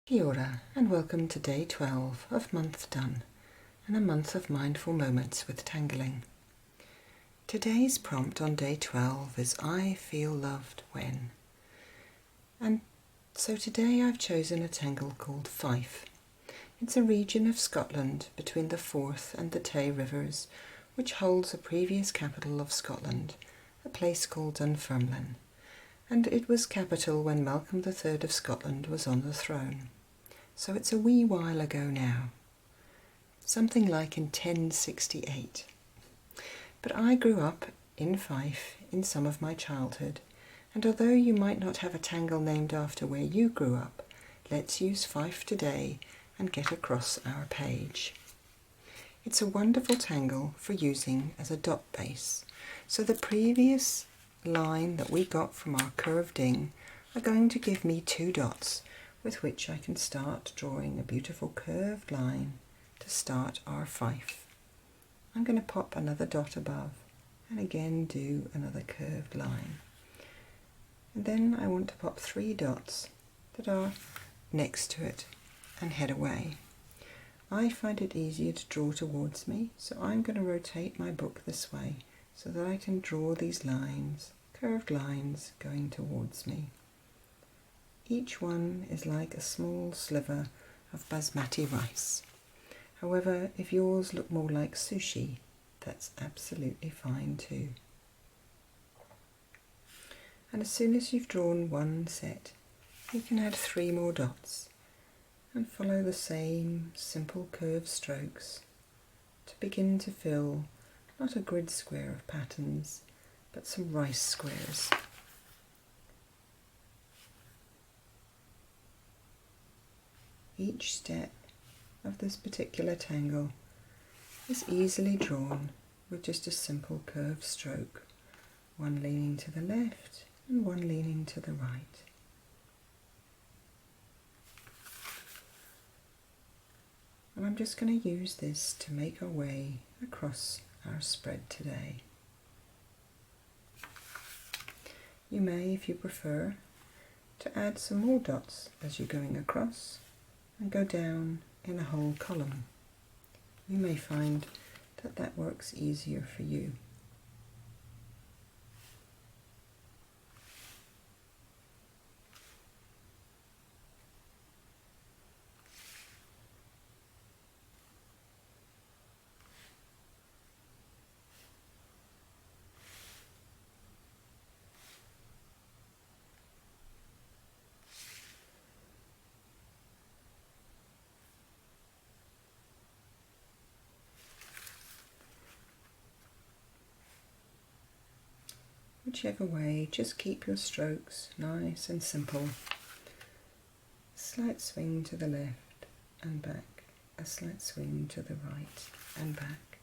Kia ora, and welcome to day 12 of MonthDone, and a month of mindful moments with tangling. Today's prompt on day 12 is I feel loved when. And so today I've chosen a tangle called Fife. It's a region of Scotland between the Forth and the Tay rivers, which holds a previous capital of Scotland, a place called Dunfermline, and it was capital when Malcolm III of Scotland was on the throne. So it's a wee while ago now, something like in 1068. But I grew up in Fife in some of my childhood, and although you might not have a tangle named after where you grew up, let's use Fife today and get across our page. It's a wonderful tangle for using as a dot base. So the previous line that we got from our curved ding are going to give me 2 dots with which I can start drawing a beautiful curved line to start our Fife. I'm going to pop another dot above and again do another curved line. And then I want to pop 3 dots that are next to it and head away. I find it easier to draw towards me, so I'm going to rotate my book this way so that I can draw these lines, curved lines, going towards me. Each one is like a small sliver of basmati rice. However, if yours look more like sushi, that's absolutely fine too. And as soon as you've drawn one set, you can add 3 more dots and follow the same simple curved strokes to begin to fill not a grid square of patterns, but some rice squares. Each step of this particular tangle is easily drawn with just a simple curved stroke, one leaning to the left and one leaning to the right. And I'm just going to use this to make our way across our spread today. You may, if you prefer, to add some more dots as you're going across and go down in a whole column. You may find that that works easier for you. Whichever way, just keep your strokes nice and simple. Slight swing to the left and back, a slight swing to the right and back,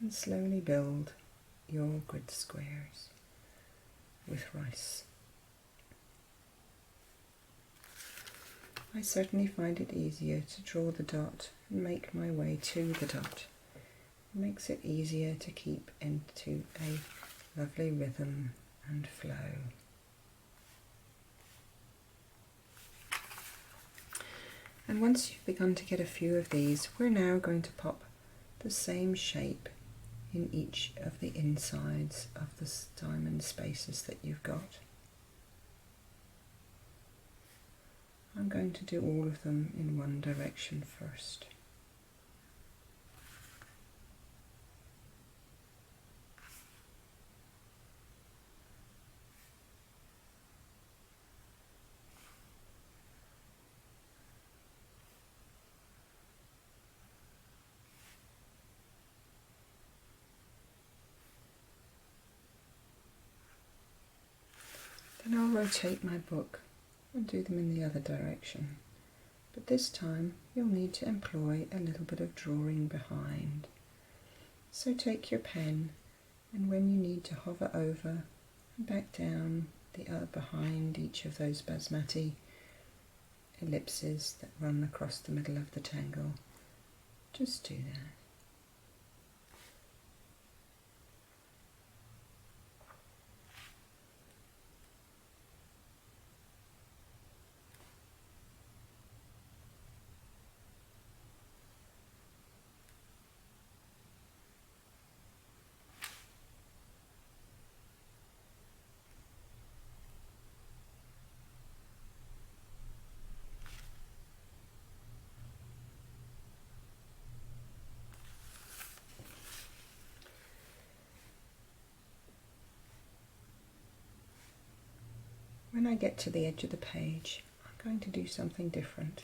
and slowly build your grid squares with rice. I certainly find it easier to draw the dot and make my way to the dot. It makes it easier to keep into a lovely rhythm and flow. And once you've begun to get a few of these, we're now going to pop the same shape in each of the insides of the diamond spaces that you've got. I'm going to do all of them in one direction first. Then I'll rotate my book and do them in the other direction. But this time you'll need to employ a little bit of drawing behind. So take your pen, and when you need to hover over and back down behind each of those basmati ellipses that run across the middle of the tangle, just do that. When I get to the edge of the page, I'm going to do something different,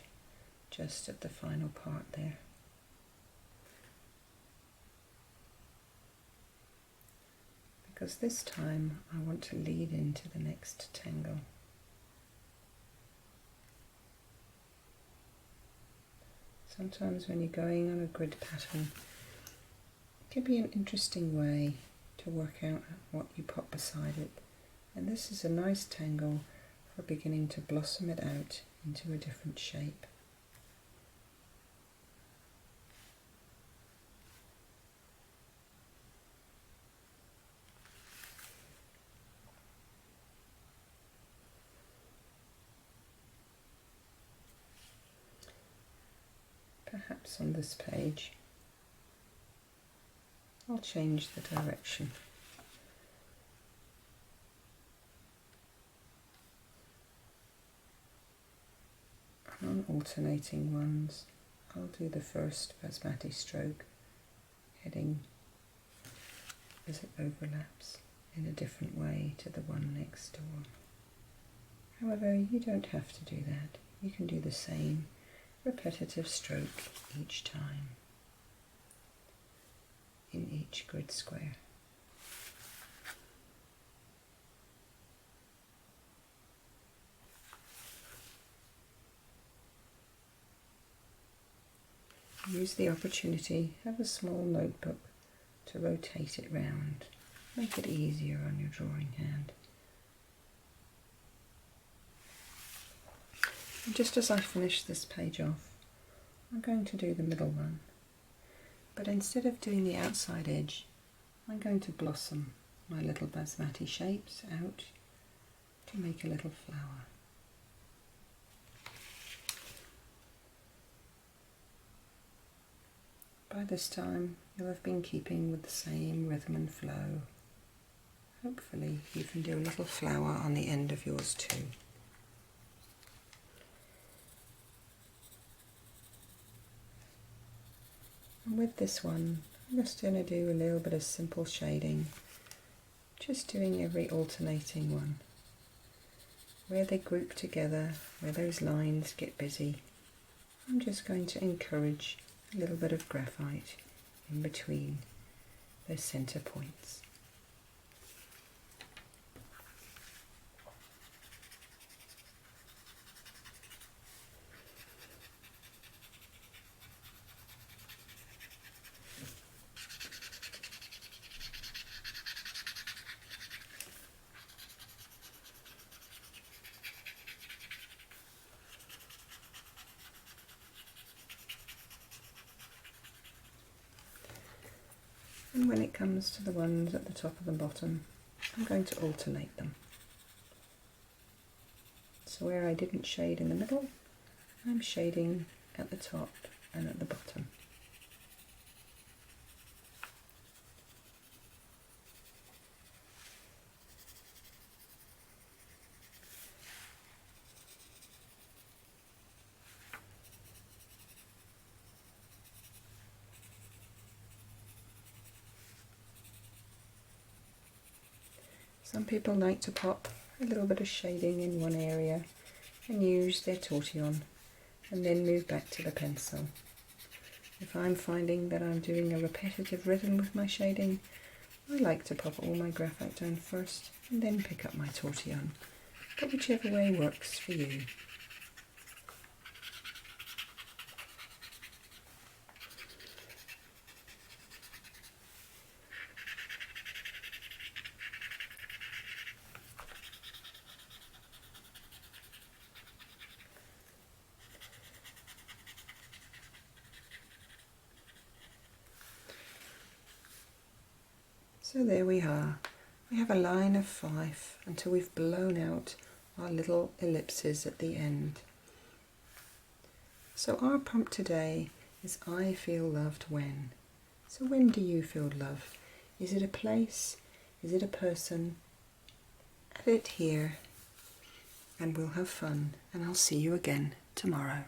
just at the final part there. Because this time I want to lead into the next tangle. Sometimes when you're going on a grid pattern, it can be an interesting way to work out what you put beside it. And this is a nice tangle for beginning to blossom it out into a different shape. Perhaps on this page I'll change the direction. On alternating ones, I'll do the first basmati stroke heading as it overlaps in a different way to the one next door. However, you don't have to do that. You can do the same repetitive stroke each time in each grid square. Use the opportunity, have a small notebook to rotate it round, make it easier on your drawing hand. And just as I finish this page off, I'm going to do the middle one. But instead of doing the outside edge, I'm going to blossom my little basmati shapes out to make a little flower. By this time, you'll have been keeping with the same rhythm and flow. Hopefully, you can do a little flower on the end of yours too. And with this one, I'm just going to do a little bit of simple shading, just doing every alternating one. Where they group together, where those lines get busy, I'm just going to encourage a little bit of graphite in between those centre points. And when it comes to the ones at the top and the bottom, I'm going to alternate them. So where I didn't shade in the middle, I'm shading at the top and at the bottom. Some people like to pop a little bit of shading in one area and use their tortillon and then move back to the pencil. If I'm finding that I'm doing a repetitive rhythm with my shading, I like to pop all my graphite down first and then pick up my tortillon, but whichever way works for you. So there we are. We have a line of Fife until we've blown out our little ellipses at the end. So our prompt today is I feel loved when. So when do you feel love? Is it a place? Is it a person? Add it here and we'll have fun, and I'll see you again tomorrow.